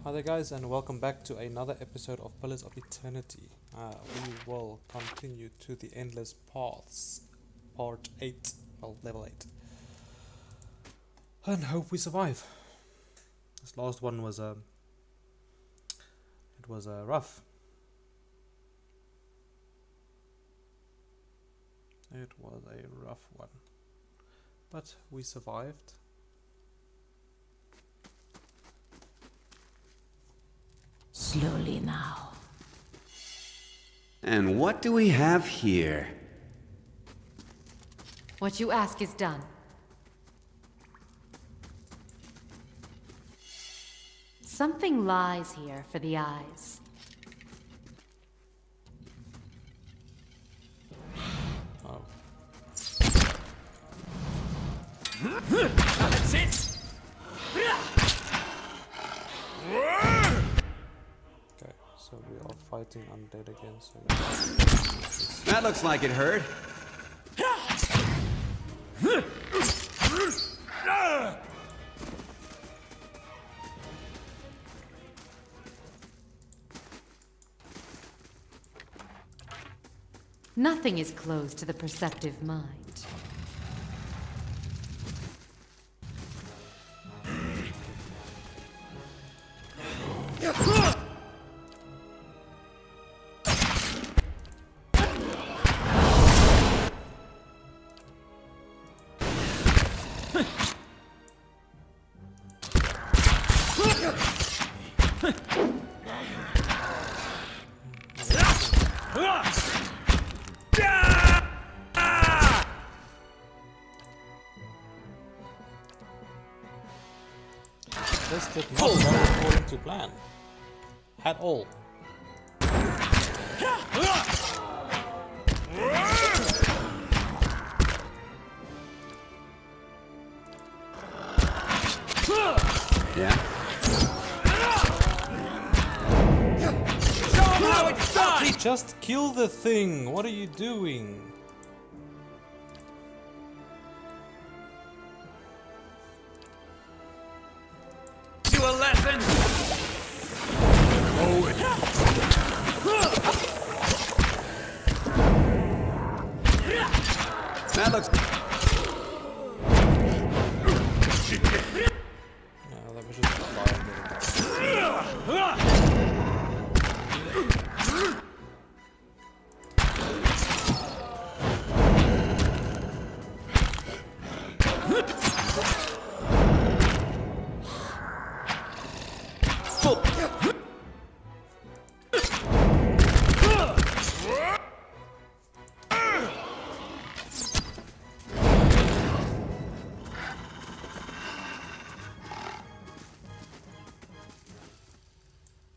Hi there guys, and welcome back to another episode of Pillars of Eternity. We will continue to the Endless Paths, part 8, well, level 8. And hope we survive. This last one was rough. It was a rough one. But we survived. Slowly now. And what do we have here? What you ask is done. Something lies here for the eyes. Oh. That's it! Okay, so we are fighting undead again, so That looks like it hurt. Nothing is closed to the perceptive mind. this did not go according to plan. At all. Yeah? Just kill the thing! What are you doing? You a lesson! That looks... No, that was just fire.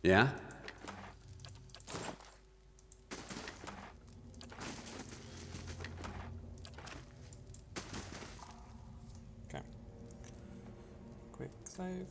Yeah? Okay. Quick save.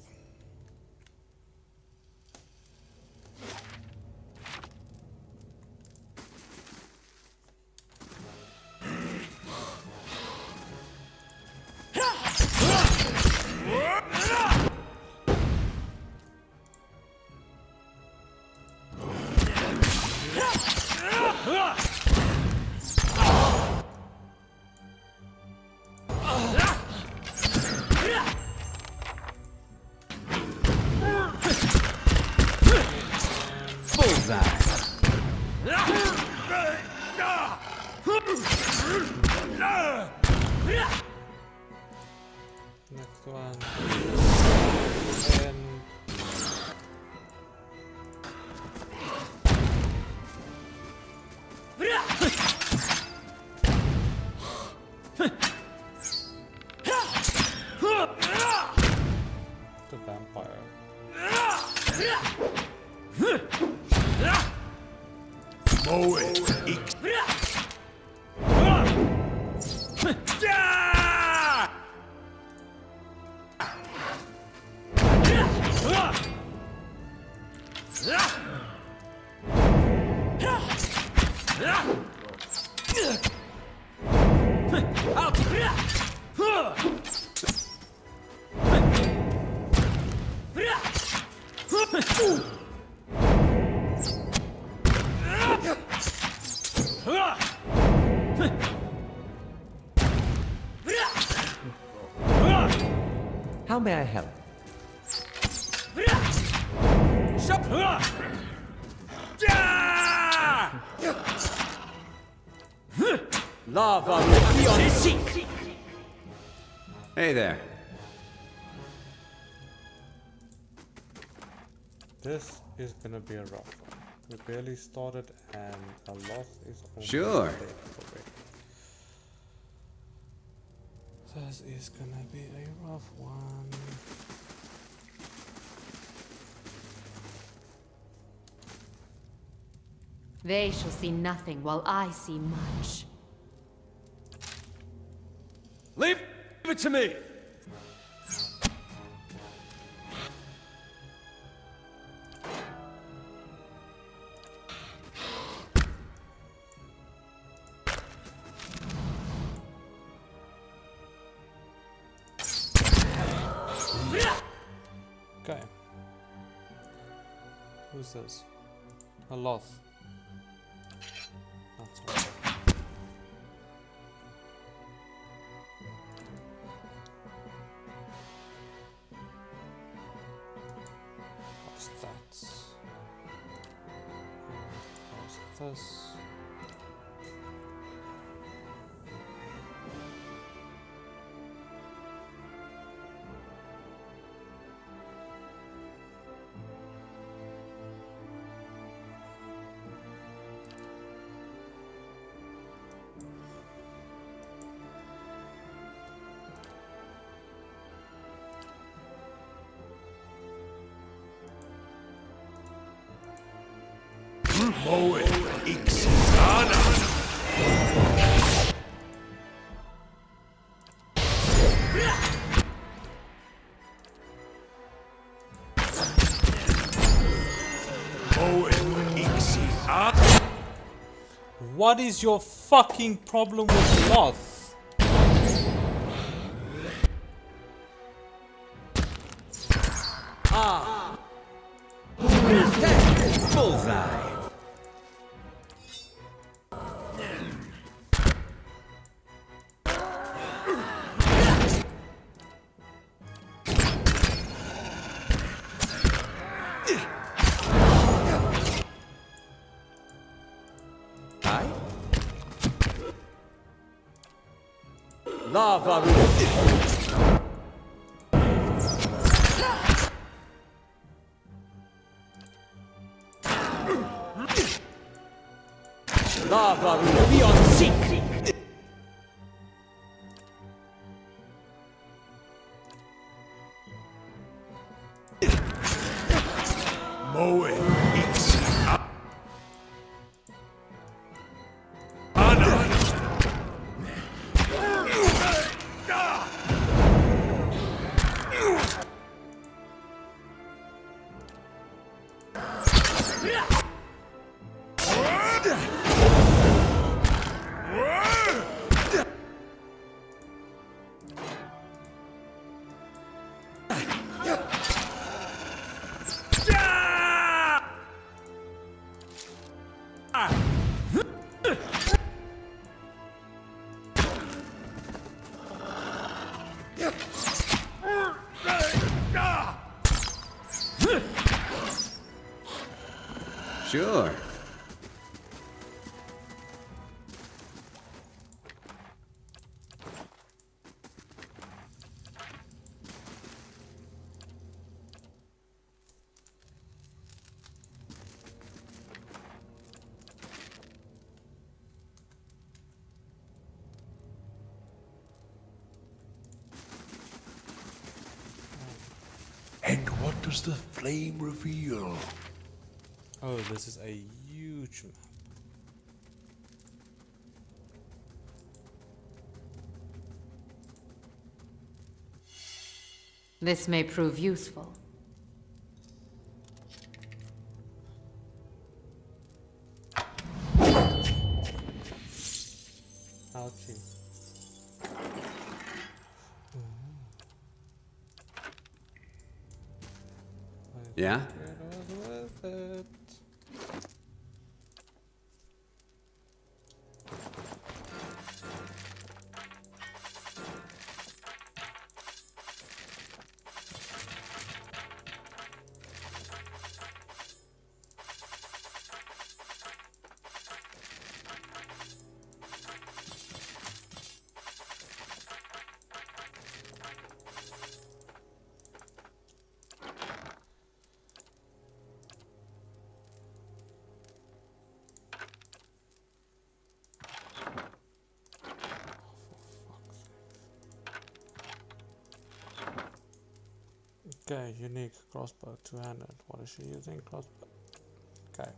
Next one. And the vampire. How may I help? Lava seek. Hey there. This is gonna be a rough one. We barely started and a loss is almost Sure. dead already. This is gonna be a rough one. They shall see nothing while I see much. Leave it to me! Okay. Who's this? A loth. That's all. What's that? What's this? What is your fucking problem with Loth? Bullseye. Lava. Lava beyond seek. Sure. And what does the flame reveal? Oh, this is a huge map. This may prove useful. Ouchie. Yeah? Get Okay, unique crossbow, two-handed. What is she using? Crossbow. Okay.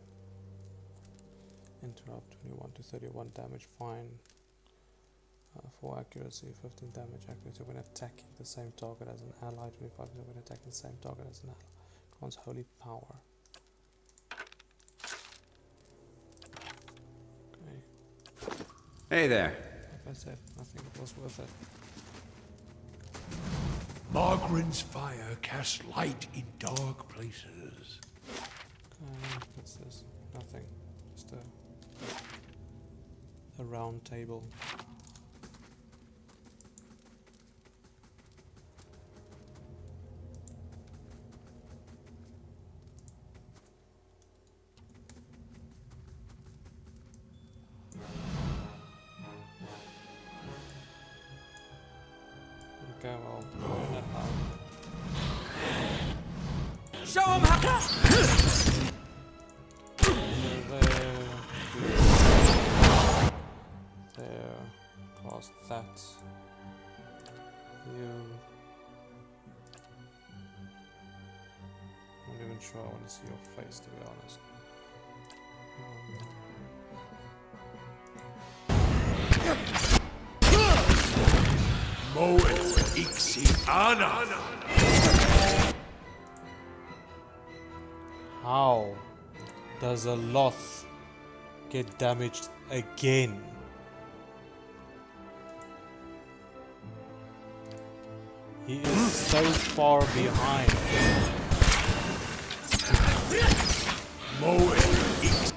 Interrupt 21 to 31 damage, fine. 4 accuracy, 15 damage accuracy when attacking the same target as an ally, 25% when attacking the same target as an ally. Grants holy power. Okay. Hey there. Like I said, I think it was worth it. Margaren's fire casts light in dark places. Okay, what's this? Nothing. Just a round table. Okay, well, we're not out. Show him how. There, cast that. You. I'm not even sure I want to see your face, to be honest. Moet Ixiana. How does a Loth get damaged again? He is so far behind. Moet Ixiana.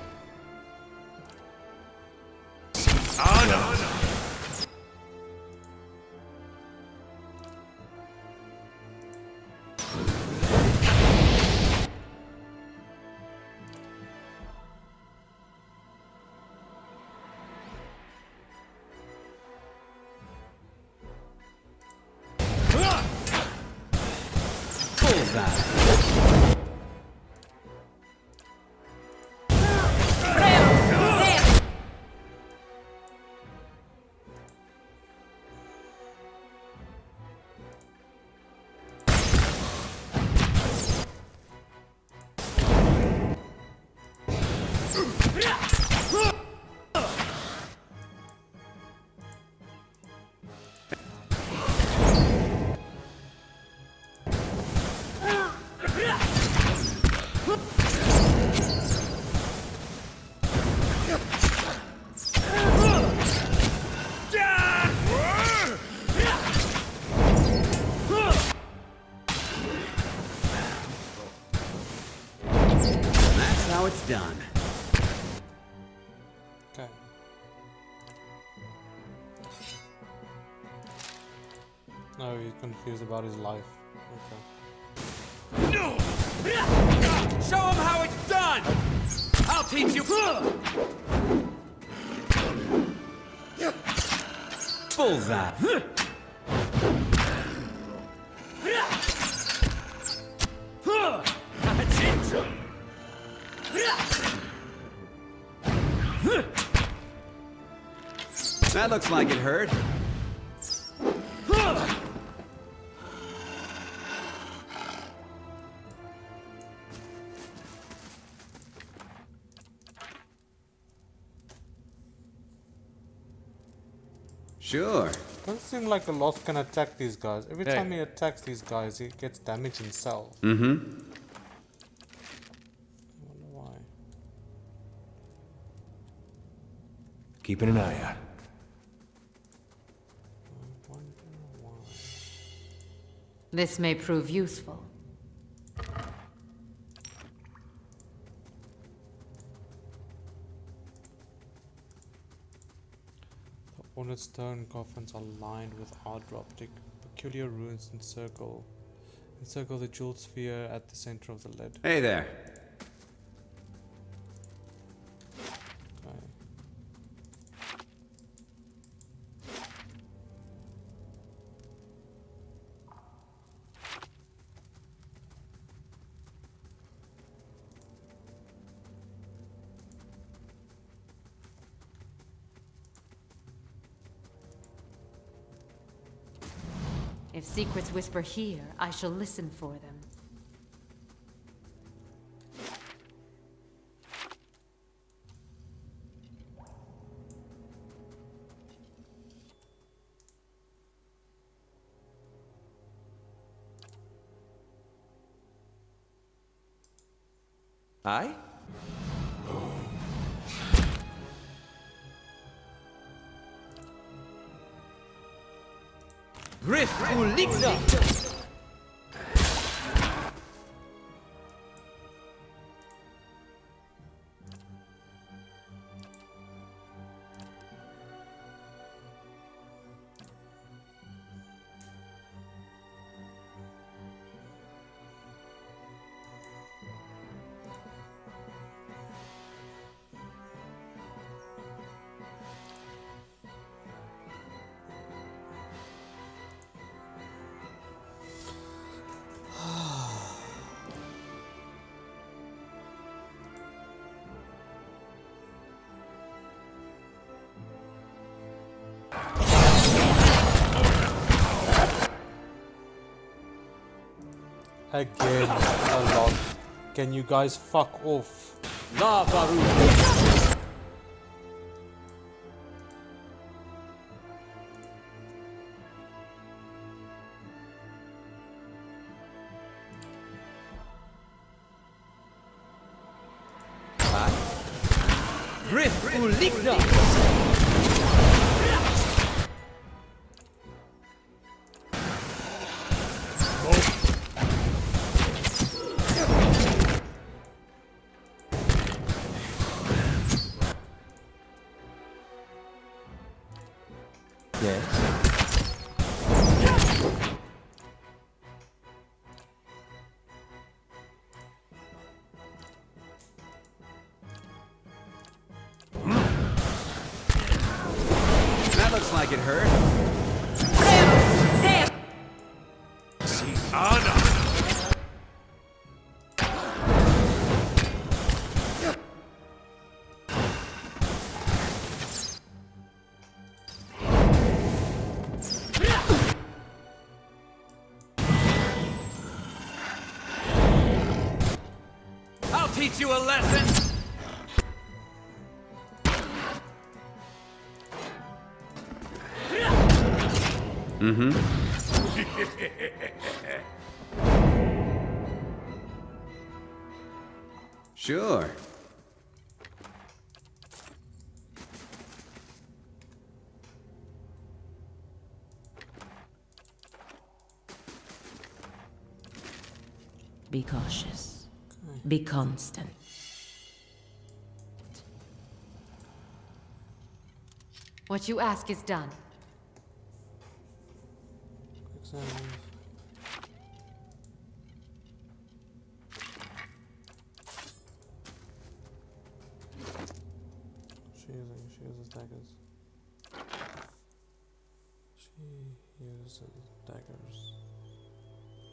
It's done. Okay. No, he's confused about his life. Okay. No! Show him how it's done! I'll teach you! Bullseye! That's it! That looks like it hurt. Sure. Doesn't seem like a Loth can attack these guys. Every time he attacks these guys, he gets damage himself. Mm-hmm. I wonder why. Keeping an eye out. I wonder why. This may prove useful. The ornate stone coffins are lined with Adra, peculiar runes encircle the jeweled sphere at the center of the lid. Hey there. Okay. If secrets whisper here, I shall listen for them. Aye? Griff Ulixa! Again, a lot. Can you guys fuck off? La Baru! Griff Ulixa! Yes. That looks like it hurt. I'll teach you a lesson! Sure. Be cautious. Be constant. What you ask is done. Examine. She uses daggers. She uses daggers.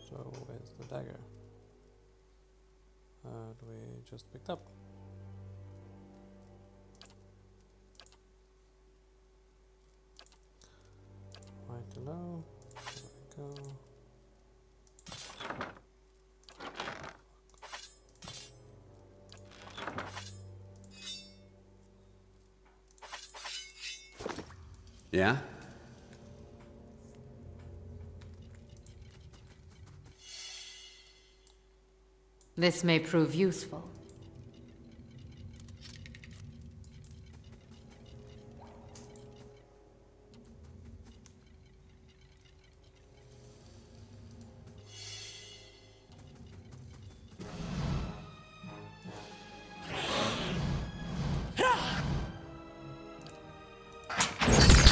So where's the dagger? We just picked up. Right below. There we go. Yeah? This may prove useful.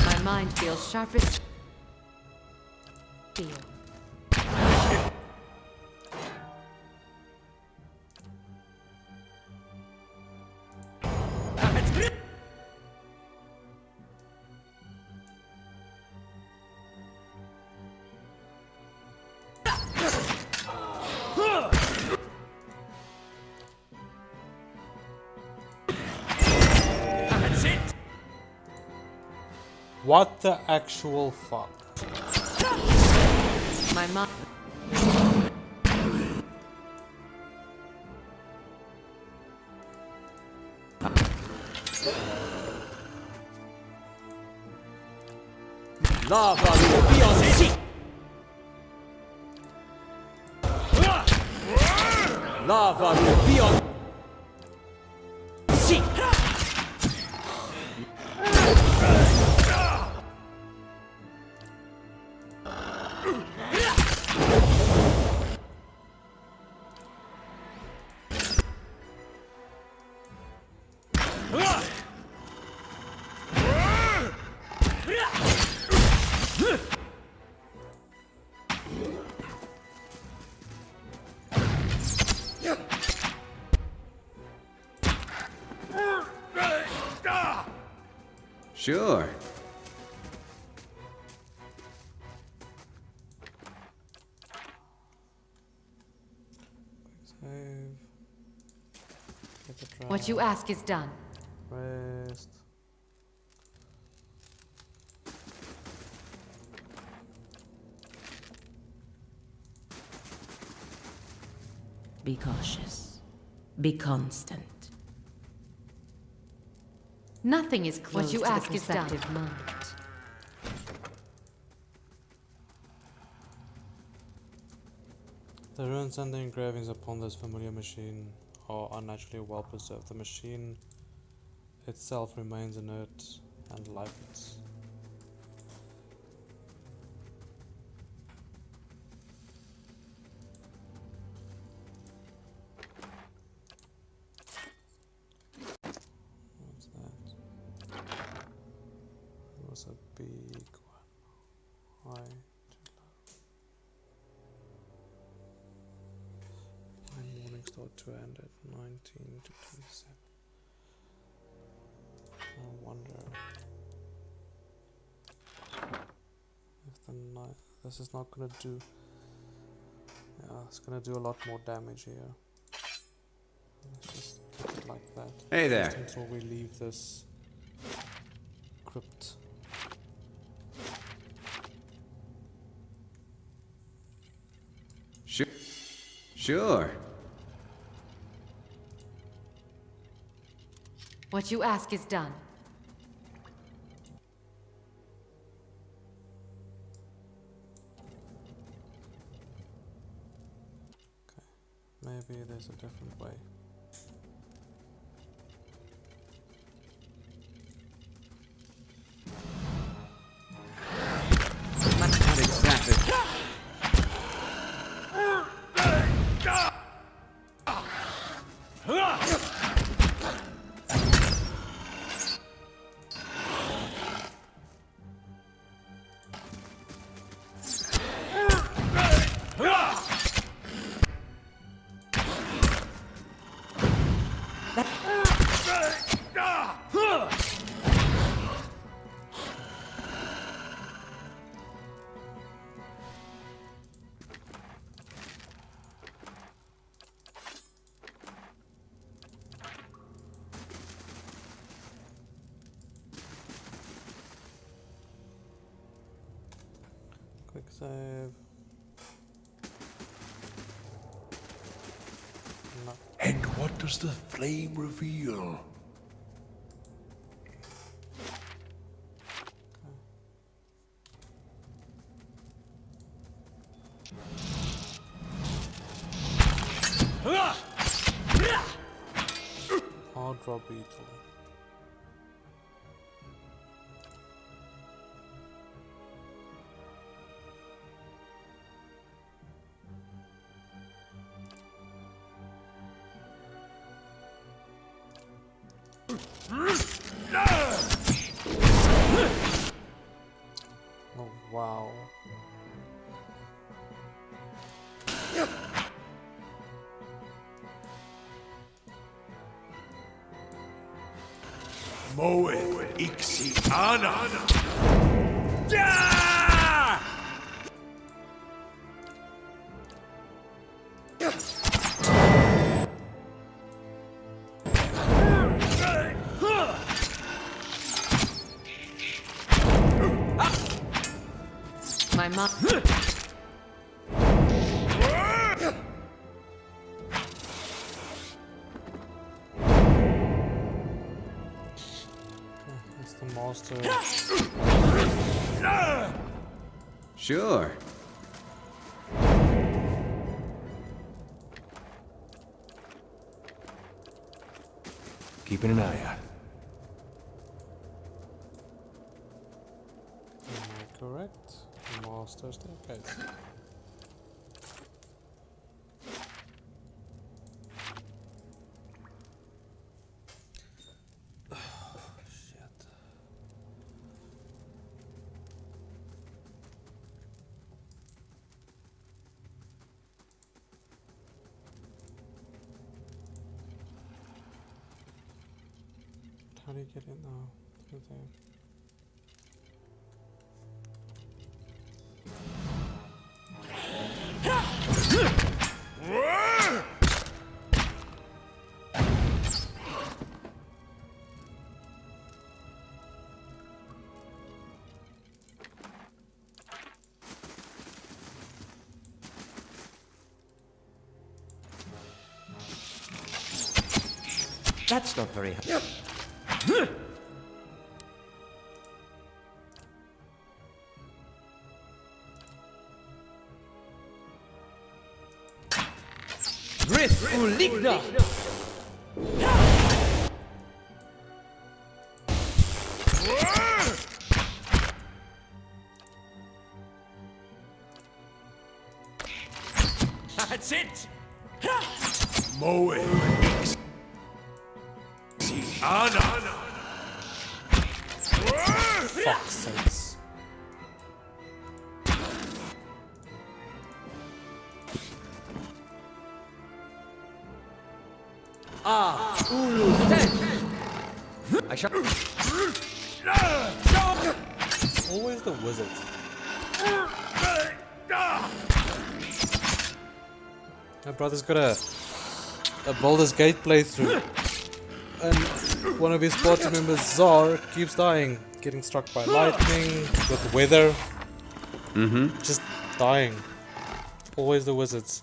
My mind feels sharp as steel. What the actual fuck? My mind. La Baru, be on seat! La Baru, be on... Sure. Save. Get the trap. What you ask is done. Rest. Be cautious. Be constant. Nothing is close What you to the ask is done. perceptive mind. The ruins and the engravings upon this familiar machine are unnaturally well preserved. The machine itself remains inert and lifeless. What's that? It was a big one. High. Morning start to end at 19 to 27. I wonder if the night. This is not gonna do. Yeah, it's gonna do a lot more damage here. Let's just keep it like that. Hey there. Just until we leave this crypt. Sure. What you ask is done. Maybe there's a different way. Not exactly. Quick save. No. And what does the flame reveal? Adra beetle. Oh wow. Moe Ixiana. My mom. It's the master. Sure. Keeping an eye out. Am I correct? Master staircase. How do you get in now? Through there. That's not very hard. Uligna! That's it! Moe. Ana. Fuck's sakes. Ulu stench! I shall. Always the wizard. My brother's got a Baldur's Gate playthrough, and one of his party members, Zar, keeps dying, getting struck by lightning, with weather. Just dying. Always the wizards.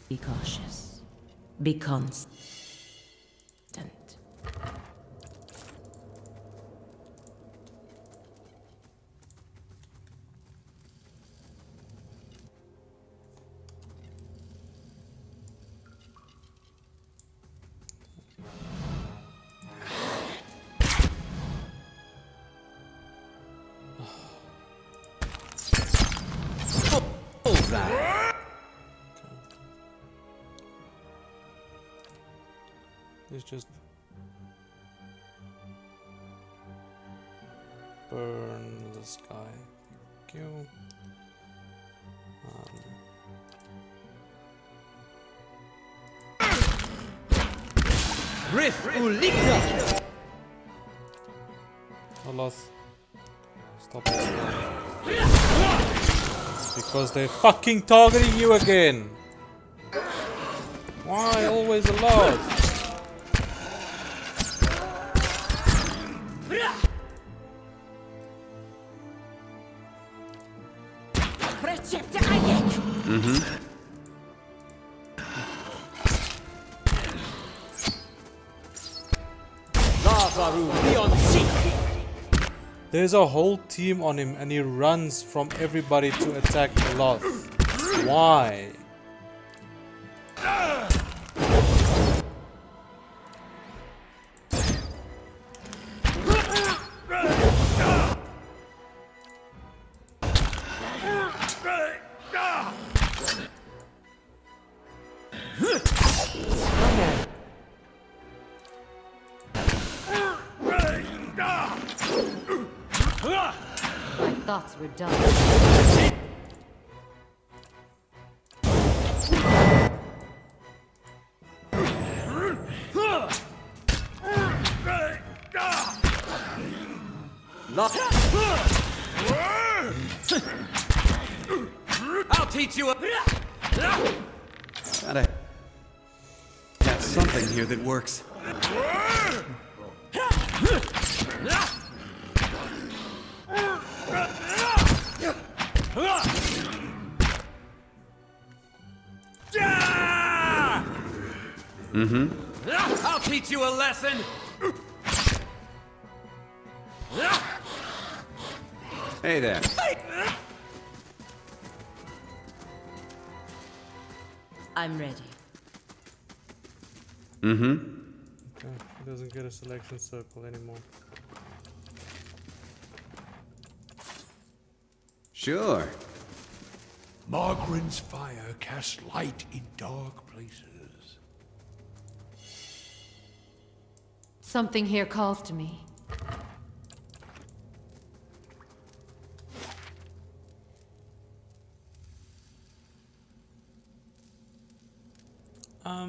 Be cautious. Be constant. Let's just burn the sky. Thank you. Riff Uligna! Oloth, stop this now. Because they're fucking targeting you again. Why always Oloth? There's a whole team on him and he runs from everybody to attack Oloth. Why? Thoughts were done. I'll teach you a... Got something here that works. I'll teach you a lesson! Hey there. I'm ready. Okay, he doesn't get a selection circle anymore. Sure. Margaren's fire casts light in dark places. Something here calls to me. How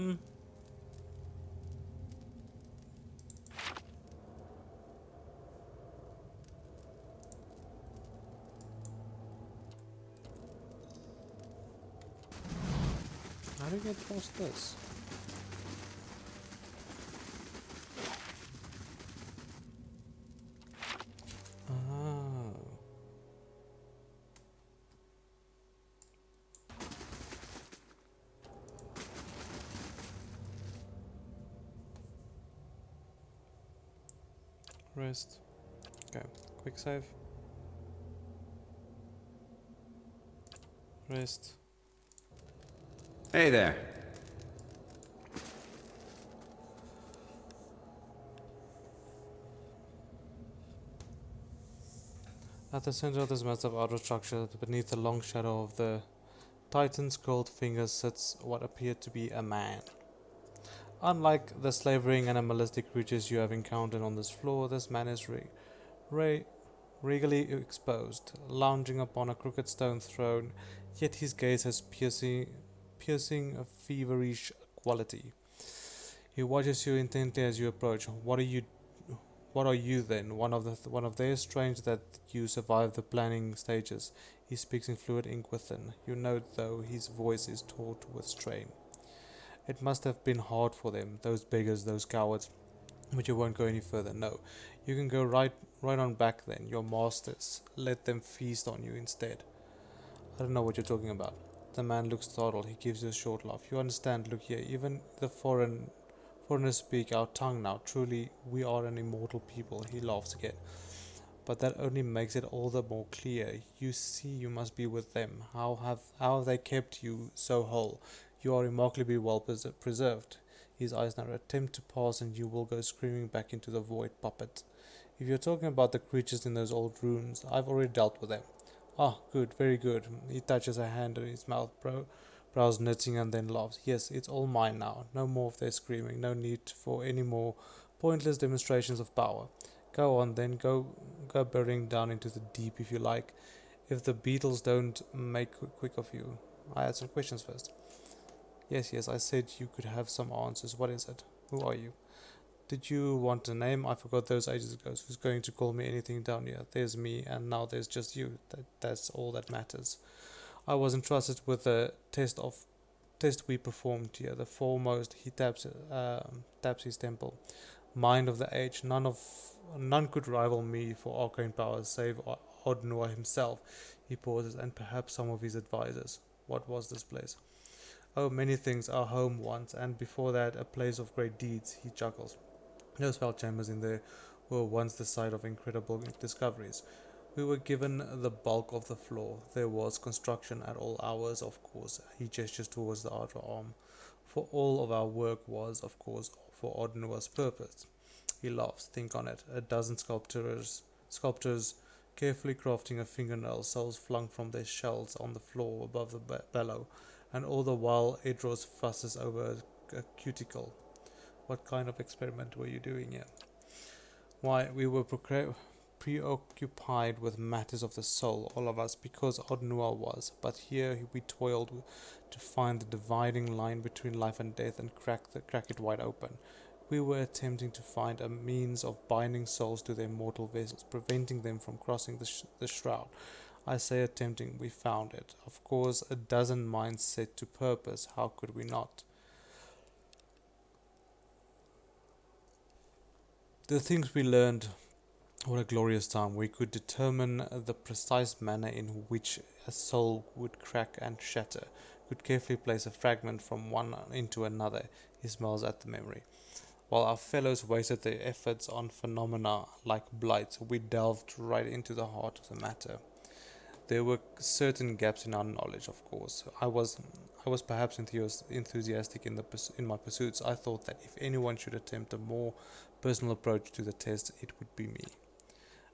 do you get past this? Oh. Rest. Okay, quick save. Rest. Hey there. At the center of this massive outer structure, beneath the long shadow of the Titan's curled fingers, sits what appeared to be a man. Unlike the slavering animalistic creatures you have encountered on this floor, this man is regally exposed, lounging upon a crooked stone throne, yet his gaze has piercing, a feverish quality. He watches you intently as you approach. What are you then? One of theirs? Strange that you survived the planning stages. He speaks in fluid ink within. You note, though, his voice is taut with strain. It must have been hard for them, those beggars, those cowards. But you won't go any further. No, you can go right on back. Then your masters. Let them feast on you instead. I don't know what you're talking about. The man looks startled. He gives you a short laugh. You understand? Look here. Even the foreigners speak our tongue now. Truly, we are an immortal people. He laughs again. But that only makes it all the more clear. You see, you must be with them. How have they kept you so whole? You are remarkably well preserved. His eyes now attempt to pass, and you will go screaming back into the void, puppet. If you're talking about the creatures in those old ruins, I've already dealt with them. Ah, good, very good. He touches a hand on his mouth, brows knitting, and then laughs. Yes, it's all mine now. No more of their screaming. No need for any more pointless demonstrations of power. Go on then, go burrowing down into the deep if you like. If the beetles don't make quick of you. I had some questions first. Yes, I said you could have some answers. What is it? Who are you? Did you want a name? I forgot those ages ago. Who's going to call me anything down here? There's me, and now there's just you. That's all that matters. I was entrusted with the test we performed here. The foremost, he taps his temple. Mind of the age. None could rival me for arcane powers, save Odnua himself. He pauses, and perhaps some of his advisors. What was this place? Oh, many things. Our home once, and before that, a place of great deeds. He chuckles. Those fell chambers in there were once the site of incredible discoveries. We were given the bulk of the floor. There was construction at all hours, of course. He gestures towards the outer arm. For all of our work was, of course, for Odnua's purpose. He laughs. Think on it. A dozen sculptors carefully crafting a fingernail, souls flung from their shells on the floor above the bellow, and all the while Adra fusses over a cuticle. What kind of experiment were you doing here? Why, we were preoccupied with matters of the soul, all of us, because Odnua was. But here we toiled to find the dividing line between life and death and crack it wide open. We were attempting to find a means of binding souls to their mortal vessels, preventing them from crossing the shroud. I say attempting, we found it. Of course, a dozen minds set to purpose. How could we not? The things we learned, what a glorious time. We could determine the precise manner in which a soul would crack and shatter, could carefully place a fragment from one into another. He smiles at the memory. While our fellows wasted their efforts on phenomena like blight, we delved right into the heart of the matter. There were certain gaps in our knowledge, of course. I was perhaps enthusiastic in my pursuits. I thought that if anyone should attempt a more personal approach to the test, it would be me.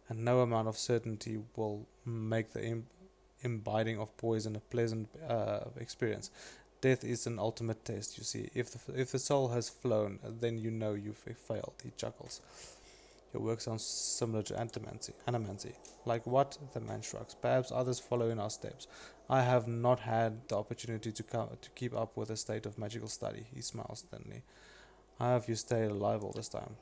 And no amount of certainty will make the imbibing of poison a pleasant experience. Death is an ultimate test, you see. If the soul has flown, then you know you've failed. He chuckles. Your work sounds similar to animancy. Like what? The man shrugs. Perhaps others follow in our steps. I have not had the opportunity to keep up with the state of magical study. He smiles thinly. How have you stayed alive all this time?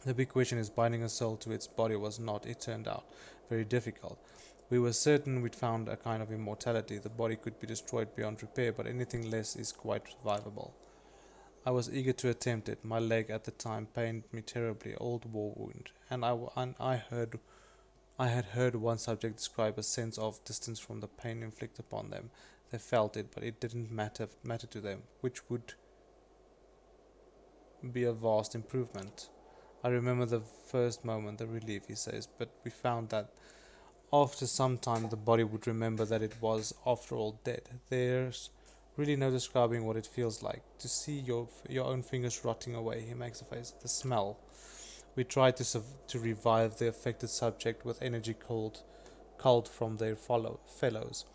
The big question is binding a soul to its body was not, it turned out, very difficult. We were certain we'd found a kind of immortality. The body could be destroyed beyond repair, but anything less is quite survivable. I was eager to attempt it. My leg at the time pained me terribly, old war wound, and I had heard one subject describe a sense of distance from the pain inflicted upon them. They felt it, but it didn't matter to them, which would be a vast improvement. I remember the first moment, the relief, he says, but we found that after some time the body would remember that it was, after all, dead. There's really no describing what it feels like. To see your own fingers rotting away, he makes a face. The smell. We tried to revive the affected subject with energy culled from their fellows,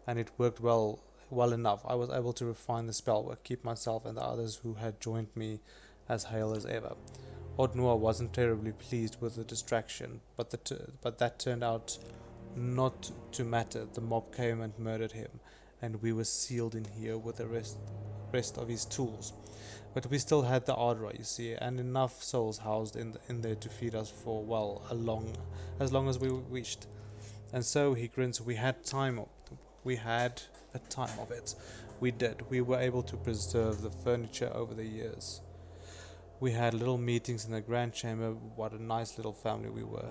and it worked well enough. I was able to refine the spell work, keep myself and the others who had joined me as hale as ever. Ordnua wasn't terribly pleased with the distraction, but that turned out not to matter. The mob came and murdered him, and we were sealed in here with the rest of his tools. But we still had the Adra, you see, and enough souls housed in there to feed us for, well, as long as we wished. And so, he grins, we had a time of it. We did. We were able to preserve the furniture over the years. We had little meetings in the grand chamber. What a nice little family we were.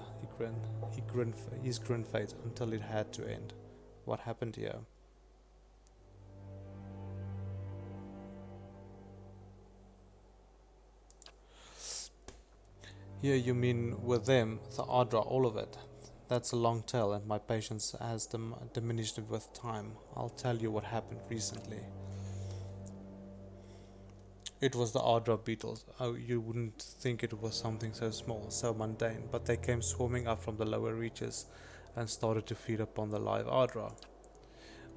His grin fades until it had to end. What happened here? Here you mean with them, the Adra, all of it. That's a long tale, and my patience has diminished with time. I'll tell you what happened recently. It was the Adra beetles. Oh, you wouldn't think it was something so small, so mundane, but they came swarming up from the lower reaches and started to feed upon the live Adra.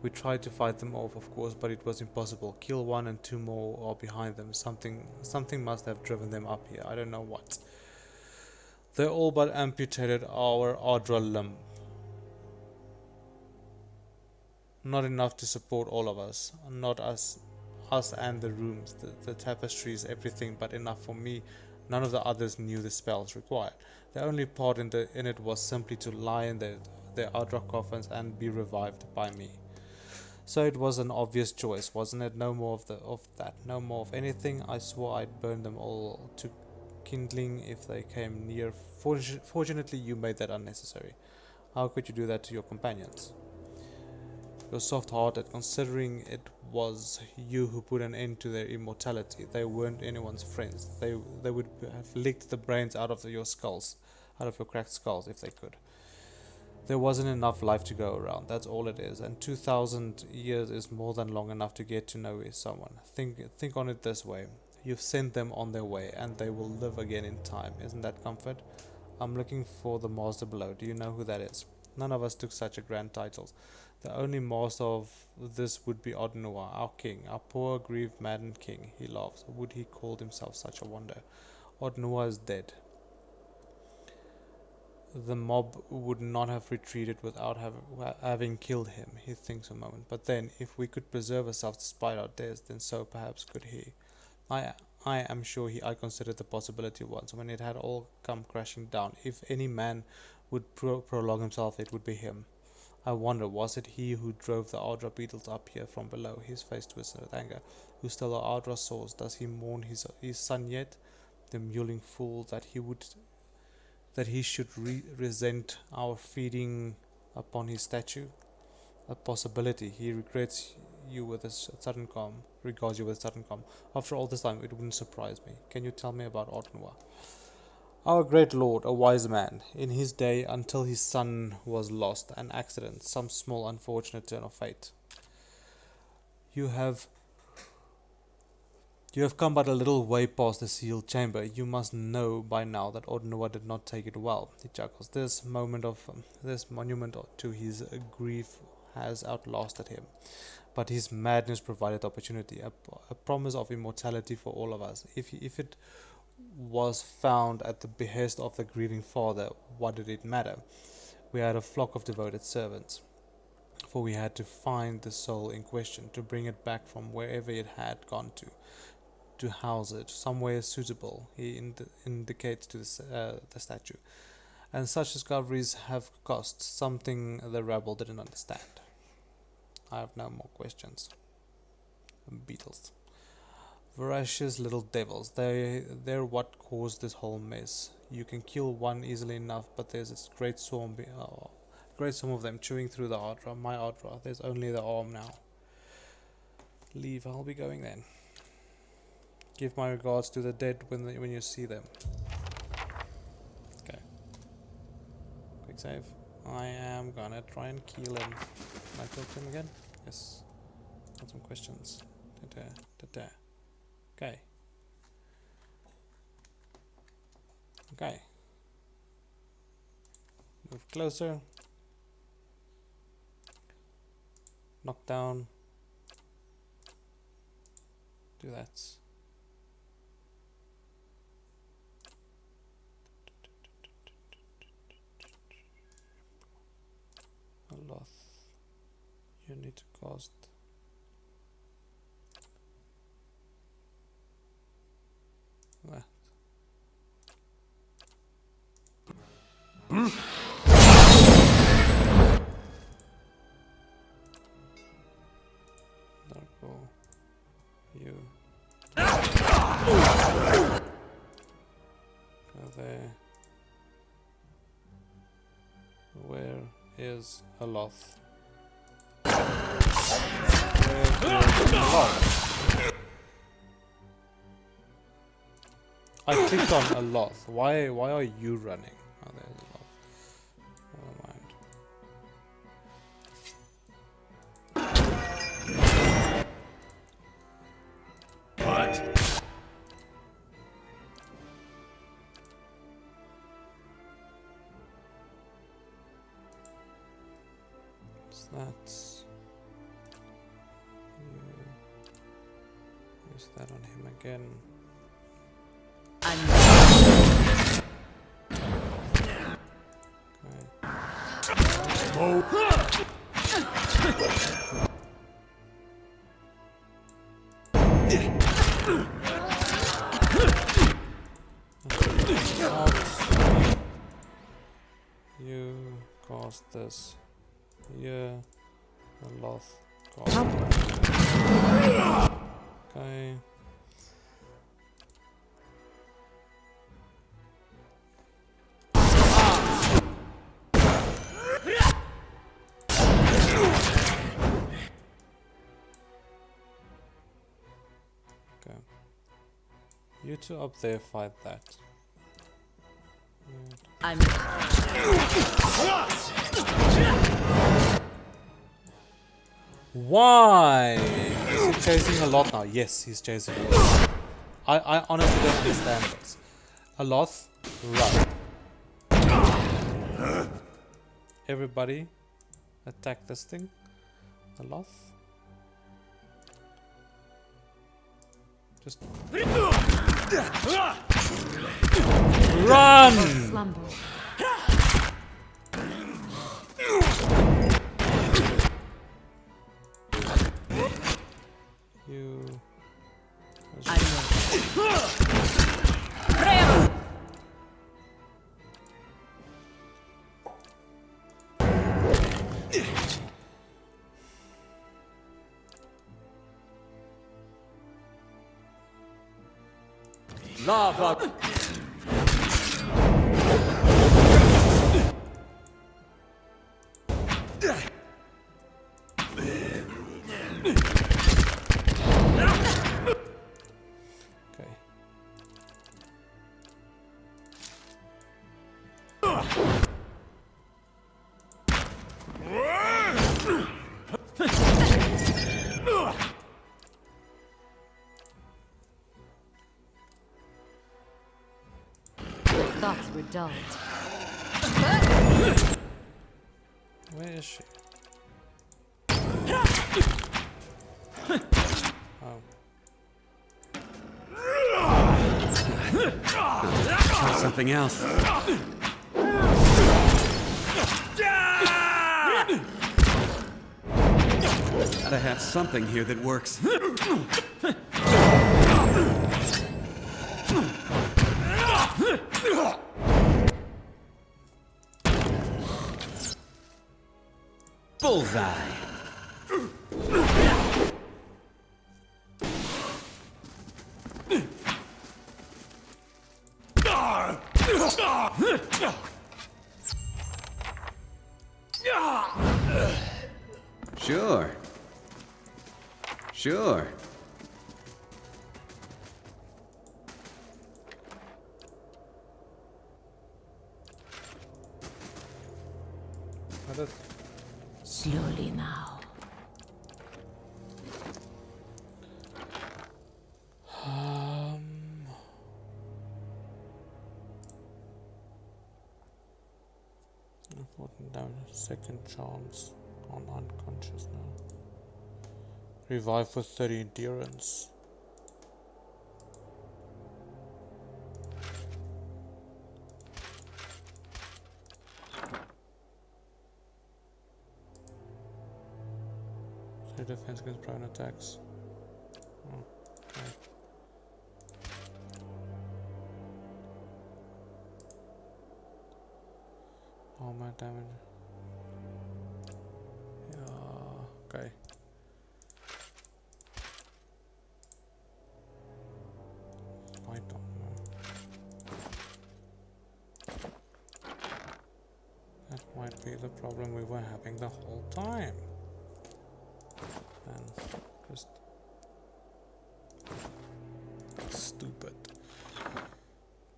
We tried to fight them off, of course, but it was impossible. Kill one and two more are behind them. Something must have driven them up here. I don't know what. They all but amputated our Adra limb. Not enough to support all of us. Not us and the rooms, the tapestries, everything, but enough for me. None of the others knew the spells required. The only part in it was simply to lie in their Adra coffins and be revived by me. So it was an obvious choice, wasn't it? No more of that. No more of anything. I swore I'd burn them all to kindling if they came near. Fortunately, you made that unnecessary. How could you do that to your companions? You're soft-hearted, considering it was you who put an end to their immortality. They weren't anyone's friends. They would have licked the brains out of your cracked skulls, if they could. There wasn't enough life to go around. That's all it is. And 2,000 years is more than long enough to get to know someone. Think on it this way. You've sent them on their way, and they will live again in time. Isn't that comfort? I'm looking for the master below. Do you know who that is? None of us took such a grand titles. The only master of this would be Ordnua, our king, our poor, grieved, maddened king. He laughs. Would he call himself such a wonder? Ordnua is dead. The mob would not have retreated without having killed him. He thinks a moment. But then, if we could preserve ourselves despite our deaths, then so perhaps could he. I am sure I considered the possibility once, when it had all come crashing down. If any man would prolong himself, it would be him. I wonder, was it he who drove the Adra beetles up here from below? His face twisted with anger. Who stole the Adra souls? Does he mourn his son yet? The mewling fool, that he should resent our feeding upon his statue? A possibility. He regrets you with a sudden calm. Regards you with a sudden calm. After all this time, it wouldn't surprise me. Can you tell me about Ordnua? Our great lord, a wise man, in his day, until his son was lost, an accident, some small unfortunate turn of fate. You have come but a little way past the sealed chamber. You must know by now that Ordnua did not take it well. He chuckles. This monument to his grief has outlasted him. But his madness provided opportunity, a promise of immortality for all of us. If it was found at the behest of the grieving father. What did it matter? We had a flock of devoted servants, for we had to find the soul in question, to bring it back from wherever it had gone to house it somewhere suitable, he indicates to the statue. And such discoveries have cost something the rabble didn't understand. I have no more questions. Beetles. Voracious little devils. They're what caused this whole mess. You can kill one easily enough, but there's this great swarm of them chewing through the Adra. My Adra. There's only the arm now. Leave. I'll be going then. Give my regards to the dead when you see them. Okay. Quick save. I am gonna try and kill him. Can I talk to him again? Yes. Got some questions. Okay. Okay. Move closer. Knock down. Do that. A lot. You need to cast. That. Darko, you go there. Where is a loth? Where is a loth? I clicked on a loth. Why are you running? Oh, there's a loth. Never mind. What? So that's use that on him again. You cast this. Yeah, the loth cast. Okay. You two up there fight that. I'm Why? Is he chasing a lot now? Yes, he's chasing a lot. I honestly don't understand this. A loth, run. Everybody, attack this thing. A loth. Just run! Slumber. You. Lava. Okay. Thoughts were dulled. Where is she? Oh. something else. Gotta have something here that works. Bullseye. Sure. Sure. Slowly now. Important down second chance on unconscious now. Revive for 30 endurance. So defense against prone attacks. Oh, okay. Armor damage. Yeah, okay. I don't know. That might be the problem we were having the whole time. And just stupid.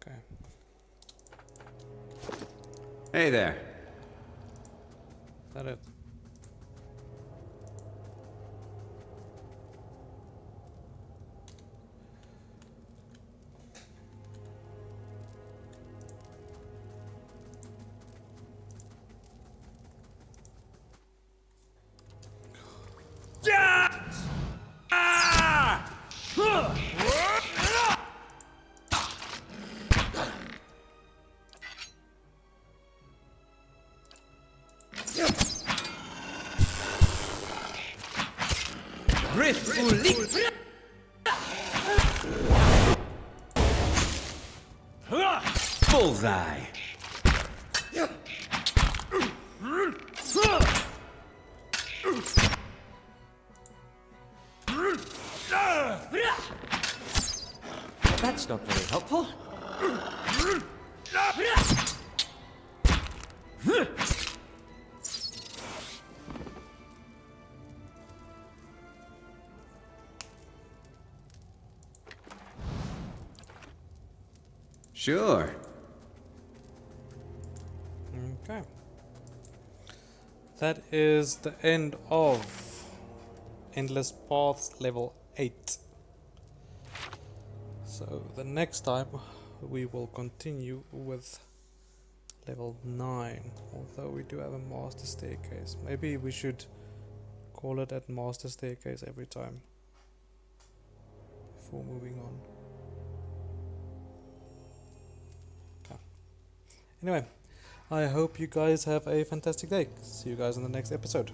Okay. Hey there. Is that it? Bullseye. That's not very helpful. Sure. Okay. That is the end of Endless Paths level 8. So the next time we will continue with level 9, although we do have a master staircase. Maybe we should call it at master staircase every time before moving on. Okay. Anyway, I hope you guys have a fantastic day. See you guys in the next episode.